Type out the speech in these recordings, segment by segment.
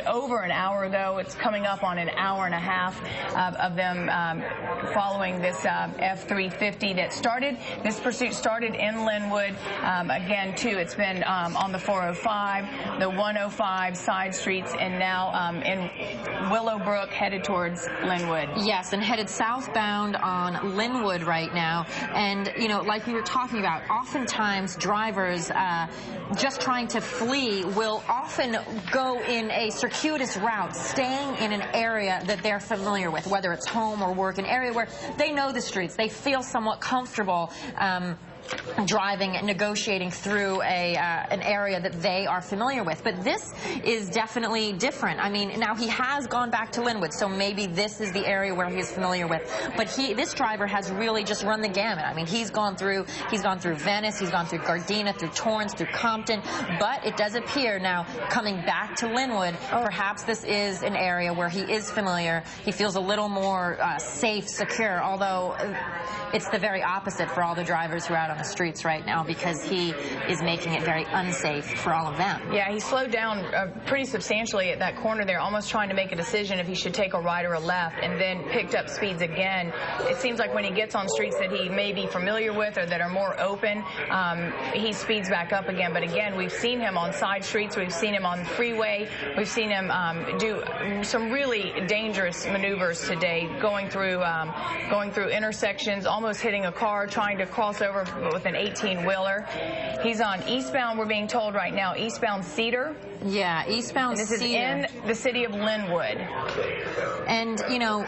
Over an hour, though. It's coming up on an hour and a half of them following this F-350 that started. This pursuit started in Linwood. Again, too, it's been on the 405, the 105 side streets, and now in Willowbrook, headed towards Linwood. Yes, and headed southbound on Linwood right now. And, you know, like we were talking about, oftentimes drivers just trying to flee will often go in a circuitous route, staying in an area that they're familiar with, whether it's home or work, an area where they know the streets, they feel somewhat comfortable driving and negotiating through an area that they are familiar with. But this is definitely different. I mean, now he has gone back to Linwood, so maybe this is the area where he's familiar with. But this driver has really just run the gamut. I mean, he's gone through Venice, he's gone through Gardena, through Torrance, through Compton. But it does appear now, coming back to Linwood, perhaps this is an area where he is familiar. He feels a little more safe, secure, although it's the very opposite for all the drivers who are out on the streets right now, because he is making it very unsafe for all of them. Yeah, he slowed down pretty substantially at that corner there, almost trying to make a decision if he should take a right or a left, and then picked up speeds again. It seems like when he gets on streets that he may be familiar with or that are more open, he speeds back up again. But again, we've seen him on side streets, we've seen him on the freeway, we've seen him do some really dangerous maneuvers today, going through intersections, almost hitting a car, trying to cross over with an 18-wheeler. He's on eastbound, we're being told right now, eastbound Cedar. Yeah, eastbound Cedar. This is in the city of Linwood. And, you know,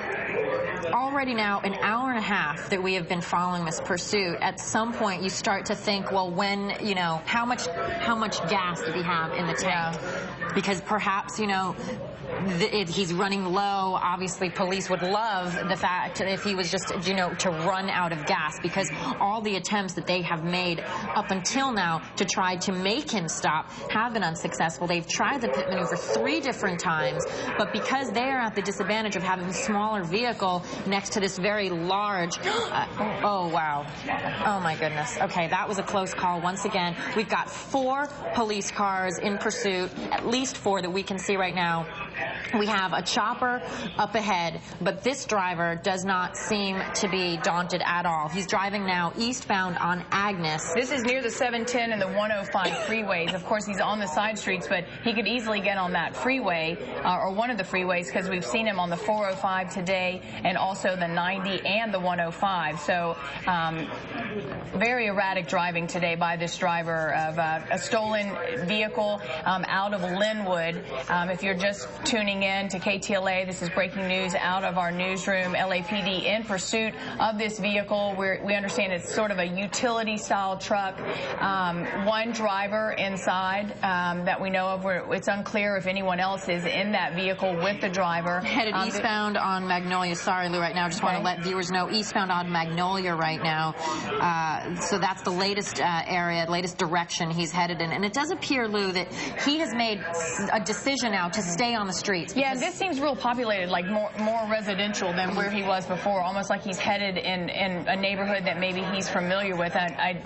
already now an hour and a half that we have been following this pursuit, at some point you start to think, well, when, you know, how much gas did he have in the tank? Yeah. Because perhaps, you know, he's running low. Obviously, police would love the fact if he was just, you know, to run out of gas, because all the attempts that they have made up until now to try to make him stop have been unsuccessful. They've tried the pit maneuver 3 different times, but because they are at the disadvantage of having a smaller vehicle next to this very large, oh, wow. Oh, my goodness. Okay, that was a close call once again. We've got 4 police cars in pursuit, at least 4 that we can see right now. We have a chopper up ahead, but this driver does not seem to be daunted at all. He's driving now eastbound on Agnes. This is near the 710 and the 105 freeways. Of course, he's on the side streets, but he could easily get on that freeway, or one of the freeways, because we've seen him on the 405 today and also the 90 and the 105. So very erratic driving today by this driver of a stolen vehicle out of Linwood. If you're just tuning in to KTLA, this is breaking news out of our newsroom. LAPD in pursuit of this vehicle. We understand it's sort of a utility-style truck. 1 driver inside that we know of. It's unclear if anyone else is in that vehicle with the driver. Headed eastbound on Magnolia. Sorry, Lou, right now. Just want to let viewers know, eastbound on Magnolia right now. So that's the latest area, latest direction he's headed in. And it does appear, Lou, that he has made a decision now to stay on the streets. Yeah, this seems real populated, like more residential than where he was before, almost like he's headed in a neighborhood that maybe he's familiar with. I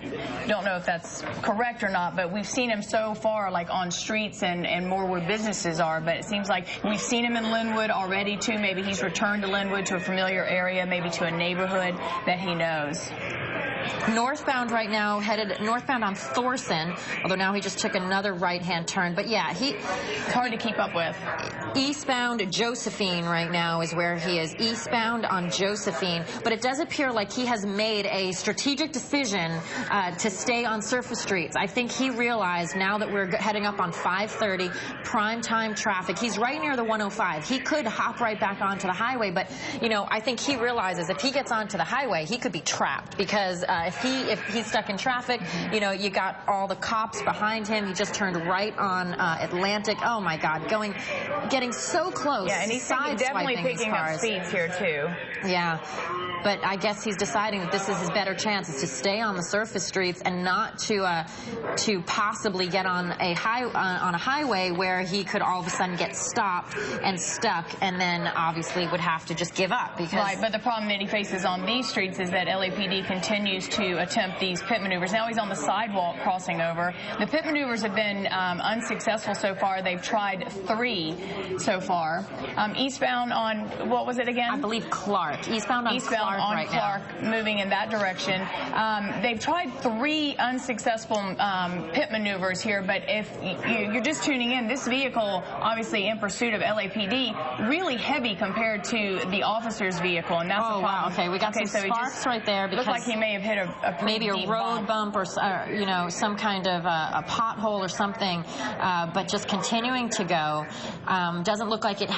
don't know if that's correct or not, but we've seen him so far like on streets and more where businesses are, but it seems like we've seen him in Linwood already too. Maybe he's returned to Linwood, to a familiar area, maybe to a neighborhood that he knows. Northbound right now, headed northbound on Thorson, although now he just took another right-hand turn. But yeah, it's hard to keep up with. Eastbound Josephine right now is where he is, eastbound on Josephine. But it does appear like he has made a strategic decision to stay on surface streets. I think he realized now that we're heading up on 530, prime time traffic. He's right near the 105. He could hop right back onto the highway, but, you know, I think he realizes if he gets onto the highway, he could be trapped, because if he's stuck in traffic, you know, you got all the cops behind him. He just turned right on Atlantic. Oh my God, getting so close. Yeah, and he's definitely picking up speeds here too. Yeah, but I guess he's deciding that this is his better chance, is to stay on the surface streets and not to possibly get on a highway where he could all of a sudden get stopped and stuck, and then obviously would have to just give up. Because right, but the problem that he faces on these streets is that LAPD continues continues to attempt these pit maneuvers. Now he's on the sidewalk crossing over. The pit maneuvers have been unsuccessful so far. They've tried 3 so far. Eastbound on, what was it again? I believe Clark. Eastbound on Clark moving in that direction. They've tried 3 unsuccessful pit maneuvers here, but if you're just tuning in, this vehicle, obviously in pursuit of LAPD, really heavy compared to the officer's vehicle, and that's the problem. Wow. Okay, we got some sparks right there because looks like he may have hit maybe a road bump or you know, some kind of a pothole or something, but just continuing to go. Doesn't look like it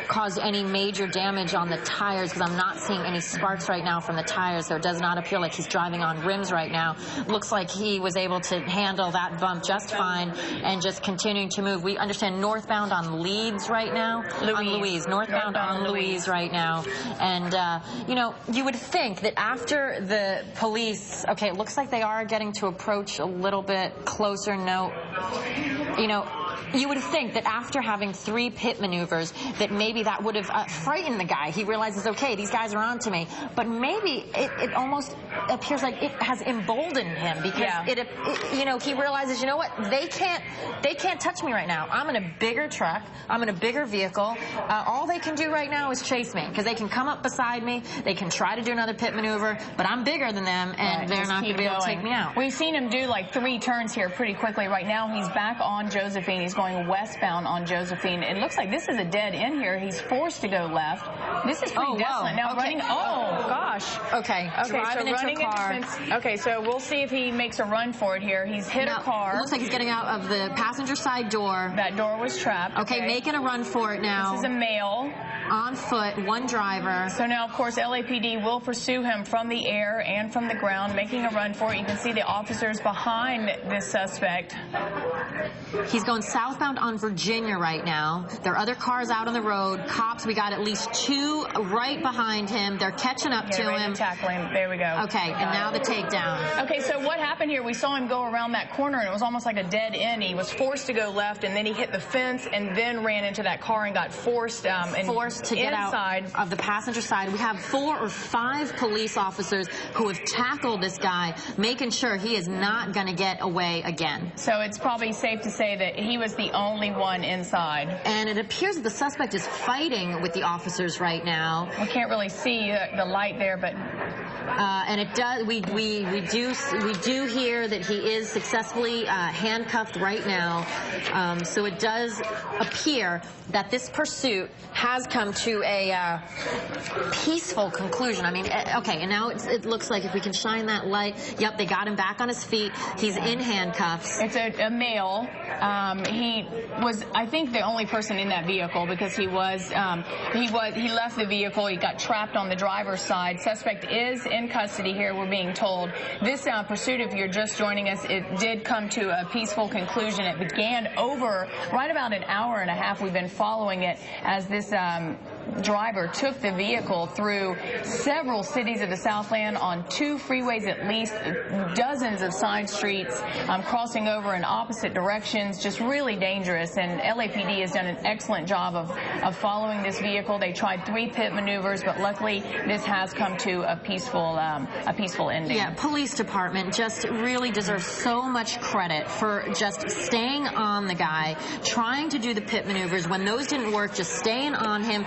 caused any major damage on the tires, because I'm not seeing any sparks right now from the tires, so it does not appear like he's driving on rims right now. Looks like he was able to handle that bump just fine and just continuing to move. We understand northbound on Leeds right now. Northbound on Louise right now. And, you know, you would think that after the police, okay, it looks like they are getting to approach a little bit closer. No, you know, you would think that after having 3 pit maneuvers that maybe that would have frightened the guy. He realizes, okay, these guys are on to me. But maybe it almost appears like it has emboldened him, because you know, he realizes, you know what, they can't touch me right now. I'm in a bigger truck. I'm in a bigger vehicle. All they can do right now is chase me, because they can come up beside me. They can try to do another pit maneuver, but I'm bigger than them, and they're not going to be able to take me out. We've seen him do like 3 turns here pretty quickly. Right now he's back on Josephine. He's going westbound on Josephine. It looks like this is a dead end here. He's forced to go left. This is pretty desolate. Now running. Oh gosh. Okay. Driving into a car. Okay, so we'll see if he makes a run for it here. He's hit a car. It looks like he's getting out of the passenger side door. That door was trapped. Okay, making a run for it now. This is a male. On foot, 1 driver. So now, of course, LAPD will pursue him from the air and from the ground, making a run for it. You can see the officers behind this suspect. He's going southbound on Virginia right now. There are other cars out on the road. Cops, we got at least 2 right behind him. They're catching up to him. Tackling. There we go. Okay, and now the takedown. Okay, so what happened here? We saw him go around that corner, and it was almost like a dead end. He was forced to go left, and then he hit the fence, and then ran into that car and got forced to get out of the passenger side. We have 4 or 5 police officers who have tackled this guy, making sure he is not going to get away again. So it's probably safe to say that he was the only one inside. And it appears that the suspect is fighting with the officers right now. We can't really see the light there, but and it does. We do hear that he is successfully handcuffed right now. So it does appear that this pursuit has come to a peaceful conclusion. I mean, okay, and now it looks like if we can shine that light, yep, they got him back on his feet. He's in handcuffs. It's a male. He was, I think, the only person in that vehicle, because he left the vehicle. He got trapped on the driver's side. Suspect is in custody here, we're being told. This pursuit, if you're just joining us, it did come to a peaceful conclusion. It began over right about an hour and a half. We've been following it as this driver took the vehicle through several cities of the Southland on 2 freeways, at least dozens of side streets, crossing over in opposite directions, just really dangerous. And LAPD has done an excellent job of following this vehicle. They tried 3 pit maneuvers, but luckily this has come to a peaceful ending. Yeah, police department just really deserves so much credit for just staying on the guy, trying to do the pit maneuvers. When those didn't work, just staying on him,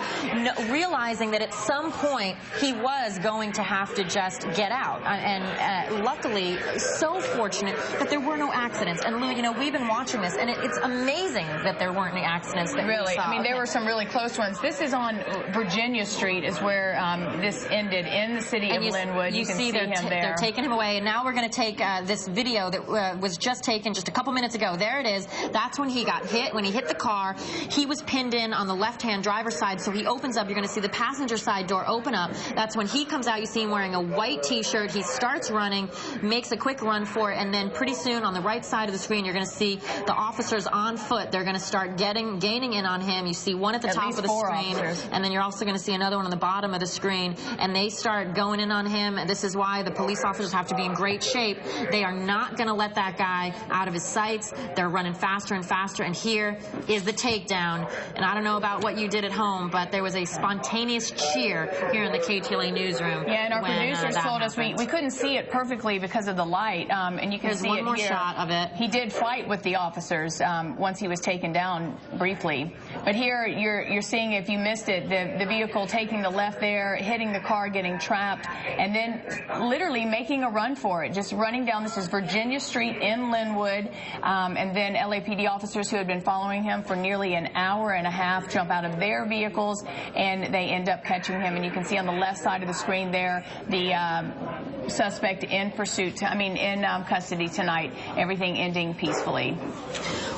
realizing that at some point he was going to have to just get out. And luckily, so fortunate that there were no accidents. And Lou, you know, we've been watching this, and it's amazing that there weren't any accidents that really, we saw. I mean, there were some really close ones. This is on Virginia Street is where this ended, in the city of Linwood. You can see him there. They're taking him away, and now we're going to take this video that was just taken just a couple minutes ago. There it is. That's when he got hit. When he hit the car, he was pinned in on the left-hand driver's side, so he opens up. You're going to see the passenger side door open up. That's when he comes out. You see him wearing a white T-shirt. He starts running, makes a quick run for it, and then pretty soon on the right side of the screen, you're going to see the officers on foot. They're going to start gaining in on him. You see one at the top of the screen, and then you're also going to see another one on the bottom of the screen, and they start going in on him. And this is why the police officers have to be in great shape. They are not going to let that guy out of his sights. They're running faster and faster, and here is the takedown. And I don't know about what you did at home, but there was was a spontaneous cheer here in the KTLA newsroom. Yeah, and our producers told us we happened. couldn't see it perfectly because of the light, and you can Here's see one it more here. shot of it. He did fight with the officers once he was taken down briefly. But here you're seeing, if you missed it, the vehicle taking the left there, hitting the car, getting trapped, and then literally making a run for it, just running down. This is Virginia Street in Linwood, and then LAPD officers who had been following him for nearly an hour and a half jump out of their vehicles, and they end up catching him. And you can see on the left side of the screen there the suspect in pursuit, in custody tonight, everything ending peacefully.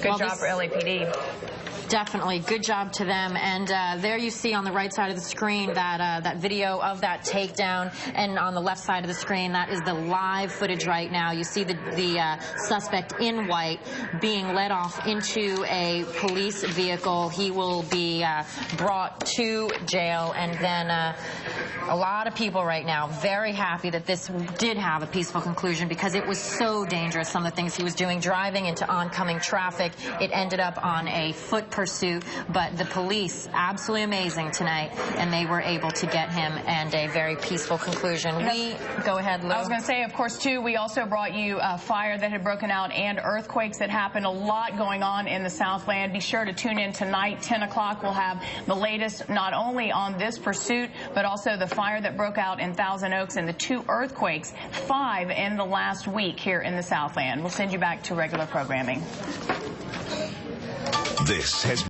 Good job for LAPD. Definitely. Good job to them. And there you see on the right side of the screen that video of that takedown. And on the left side of the screen, that is the live footage right now. You see the suspect in white being led off into a police vehicle. He will be brought to jail. And then a lot of people right now very happy that this did have a peaceful conclusion, because it was so dangerous, some of the things he was doing, driving into oncoming traffic. It ended up on a foot pursuit, but the police, absolutely amazing tonight, and they were able to get him, and a very peaceful conclusion. Go ahead, Lou. I was going to say, of course, too, we also brought you a fire that had broken out and earthquakes that happened. A lot going on in the Southland. Be sure to tune in tonight, 10 o'clock. We'll have the latest not only on this pursuit, but also the fire that broke out in Thousand Oaks and the 2 earthquakes, 5 in the last week here in the Southland. We'll send you back to regular programming. This has